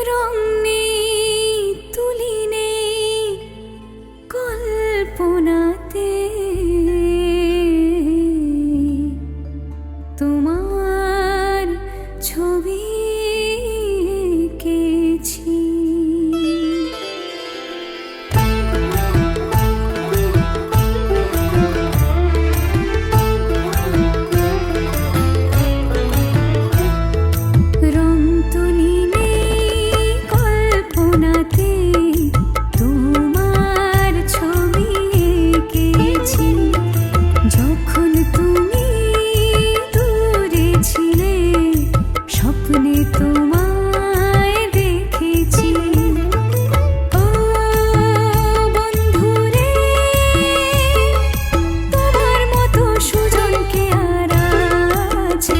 রং নেই তুলি নেই কল্পনাতে, তোমার ছবি এঁকেছি। রং তুলি নেই কল্পনাতে, তোমার ছবি এঁকেছি। যখন তুমি দূরে ছিলে, স্বপ্নে তোমায় দেখেছি। ও বন্ধুরে, তোমার মতো সুজনকে আর আছে?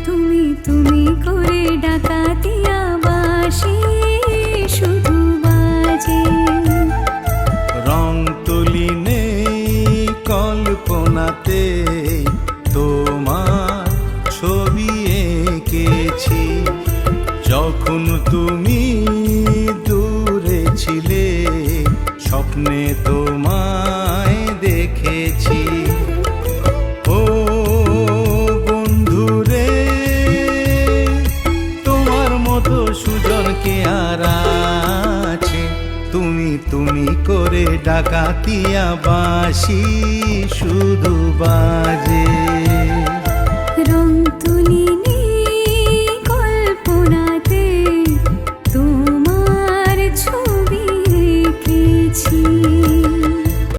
তুমি তুমি করে ডাকাতিয়া বাঁশি শুধু বাজে। রং তুলি নেই কল্পনাতে, তোমার ছবি এঁকেছি। যখন তুমি দূরে ছিলে, স্বপ্নে তোমায় দেখেছি। ও বন্ধুরে, তোমার মতো সুজনকে আর আছে? তুমি তুমি করে ডাকাতিয়া বাঁশি শুধু